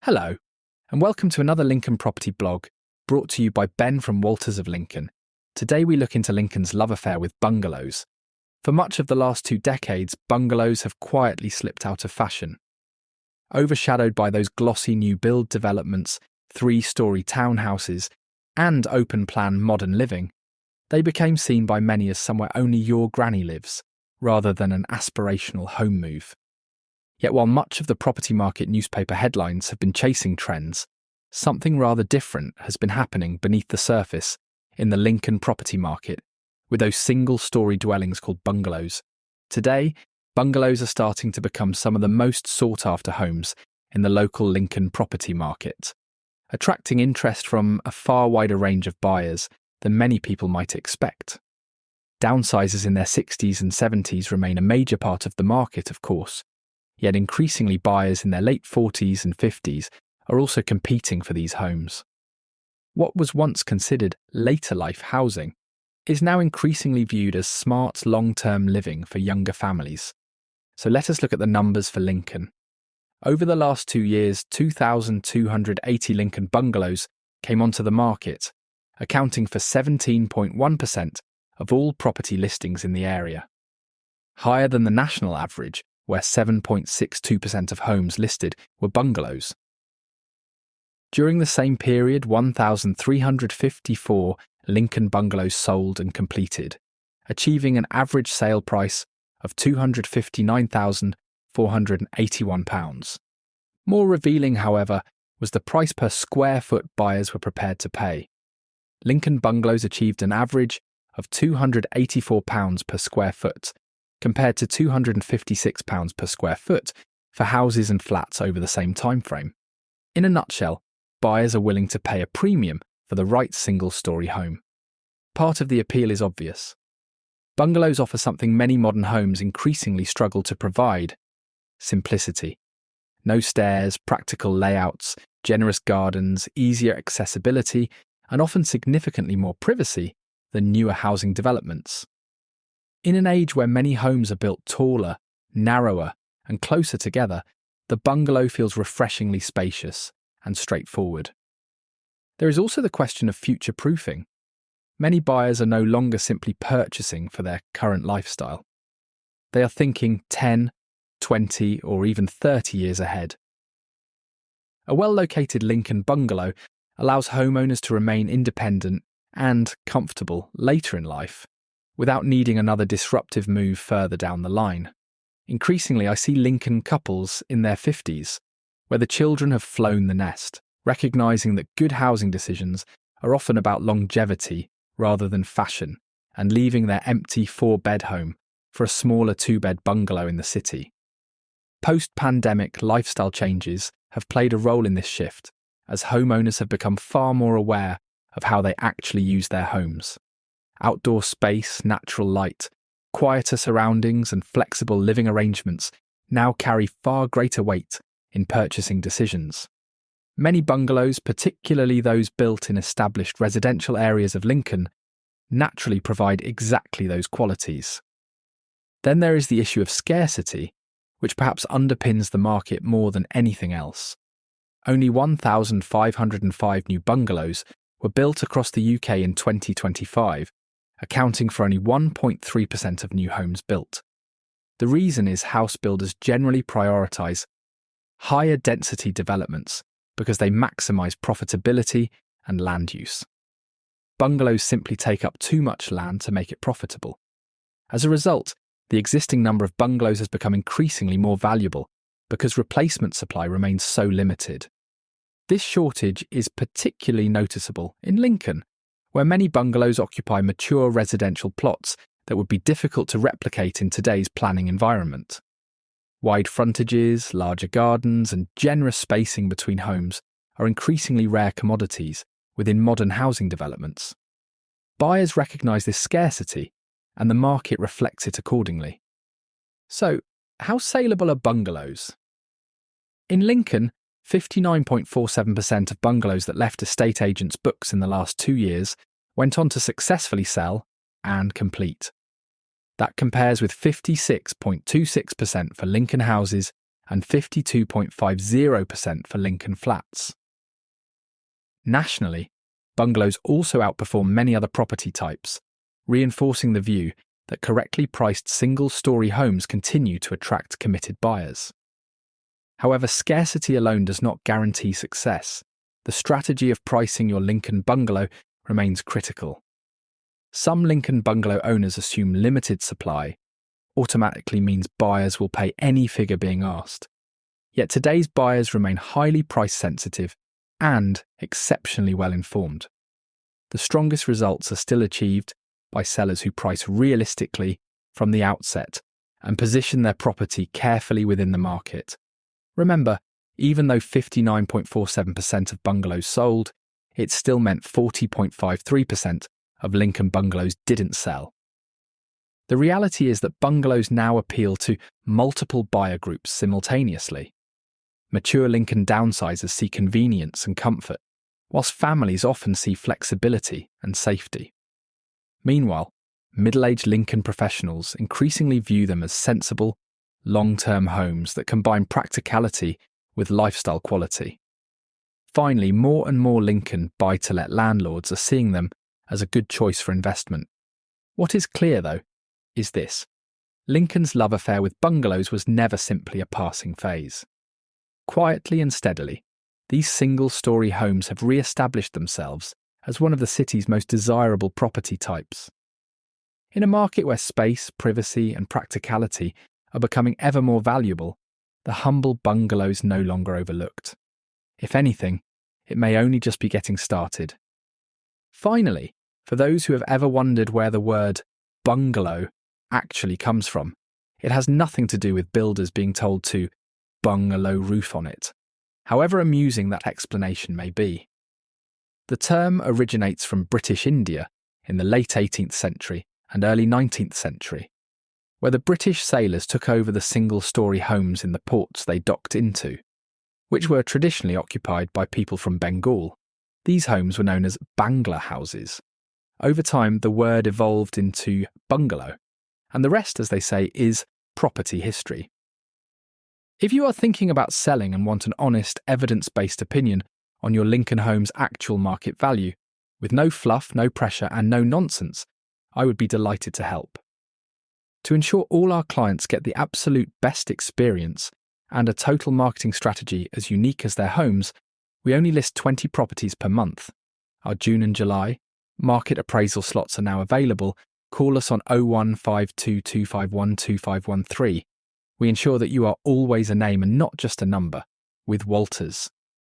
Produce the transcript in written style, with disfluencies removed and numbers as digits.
Hello, and welcome to another Lincoln property blog brought to you by Ben from Walters of Lincoln. Today we look into Lincoln's love affair with bungalows. For much of the last 2 decades, bungalows have quietly slipped out of fashion. Overshadowed by those glossy new build developments, 3-storey townhouses, and open-plan modern living, they became seen by many as somewhere only your granny lives, rather than an aspirational home move. Yet while much of the property market newspaper headlines have been chasing trends, something rather different has been happening beneath the surface in the Lincoln property market, with those single-storey dwellings called bungalows. Today, bungalows are starting to become some of the most sought-after homes in the local Lincoln property market, attracting interest from a far wider range of buyers than many people might expect. Downsizers in their 60s and 70s remain a major part of the market, of course, yet increasingly buyers in their late 40s and 50s are also competing for these homes. What was once considered later life housing is now increasingly viewed as smart long-term living for younger families. So let us look at the numbers for Lincoln. Over the last 2 years, 2,280 Lincoln bungalows came onto the market, accounting for 17.1% of all property listings in the area. Higher than the national average, where 7.62% of homes listed were bungalows. During the same period, 1,354 Lincoln bungalows sold and completed, achieving an average sale price of £259,481. More revealing, however, was the price per square foot buyers were prepared to pay. Lincoln bungalows achieved an average of £284 per square foot, compared to £256 per square foot for houses and flats over the same timeframe. In a nutshell, buyers are willing to pay a premium for the right single-storey home. Part of the appeal is obvious. Bungalows offer something many modern homes increasingly struggle to provide: simplicity. No stairs, practical layouts, generous gardens, easier accessibility, and often significantly more privacy than newer housing developments. In an age where many homes are built taller, narrower, and closer together, the bungalow feels refreshingly spacious and straightforward. There is also the question of future-proofing. Many buyers are no longer simply purchasing for their current lifestyle. They are thinking 10, 20, or even 30 years ahead. A well-located Lincoln bungalow allows homeowners to remain independent and comfortable later in life, without needing another disruptive move further down the line. Increasingly, I see Lincoln couples in their 50s, where the children have flown the nest, recognizing that good housing decisions are often about longevity rather than fashion, and leaving their empty 4-bed home for a smaller 2-bed bungalow in the city. Post-pandemic lifestyle changes have played a role in this shift, as homeowners have become far more aware of how they actually use their homes. Outdoor space, natural light, quieter surroundings, and flexible living arrangements now carry far greater weight in purchasing decisions. Many bungalows, particularly those built in established residential areas of Lincoln, naturally provide exactly those qualities. Then there is the issue of scarcity, which perhaps underpins the market more than anything else. Only 1,505 new bungalows were built across the UK in 2025, accounting for only 1.3% of new homes built. The reason is house builders generally prioritise higher density developments because they maximise profitability and land use. Bungalows simply take up too much land to make it profitable. As a result, the existing number of bungalows has become increasingly more valuable because replacement supply remains so limited. This shortage is particularly noticeable in Lincoln, where many bungalows occupy mature residential plots that would be difficult to replicate in today's planning environment. Wide frontages, larger gardens, and generous spacing between homes are increasingly rare commodities within modern housing developments. Buyers recognise this scarcity, and the market reflects it accordingly. So, how saleable are bungalows? In Lincoln, 59.47% of bungalows that left estate agents' books in the last 2 years went on to successfully sell and complete. That compares with 56.26% for Lincoln houses and 52.50% for Lincoln flats. Nationally, bungalows also outperform many other property types, reinforcing the view that correctly priced single-storey homes continue to attract committed buyers. However, scarcity alone does not guarantee success. The strategy of pricing your Lincoln bungalow remains critical. Some Lincoln bungalow owners assume limited supply automatically means buyers will pay any figure being asked. Yet today's buyers remain highly price-sensitive and exceptionally well-informed. The strongest results are still achieved by sellers who price realistically from the outset and position their property carefully within the market. Remember, even though 59.47% of bungalows sold, it still meant 40.53% of Lincoln bungalows didn't sell. The reality is that bungalows now appeal to multiple buyer groups simultaneously. Mature Lincoln downsizers see convenience and comfort, whilst families often see flexibility and safety. Meanwhile, middle-aged Lincoln professionals increasingly view them as sensible, long-term homes that combine practicality with lifestyle quality. Finally, more and more Lincoln buy-to-let landlords are seeing them as a good choice for investment. What is clear, though, is this: Lincoln's love affair with bungalows was never simply a passing phase. Quietly and steadily, these single-storey homes have re-established themselves as one of the city's most desirable property types. In a market where space, privacy, and practicality are becoming ever more valuable, the humble bungalow is no longer overlooked. If anything, it may only just be getting started. Finally, for those who have ever wondered where the word bungalow actually comes from, it has nothing to do with builders being told to bung a low roof on it, however amusing that explanation may be. The term originates from British India in the late 18th century and early 19th century, where the British sailors took over the single-storey homes in the ports they docked into, which were traditionally occupied by people from Bengal. These homes were known as bangla houses. Over time, the word evolved into bungalow, and the rest, as they say, is property history. If you are thinking about selling and want an honest, evidence-based opinion on your Lincoln home's actual market value, with no fluff, no pressure, and no nonsense, I would be delighted to help. To ensure all our clients get the absolute best experience and a total marketing strategy as unique as their homes, we only list 20 properties per month. Our June and July market appraisal slots are now available. Call us on 01522512513. We ensure that you are always a name and not just a number with Walters.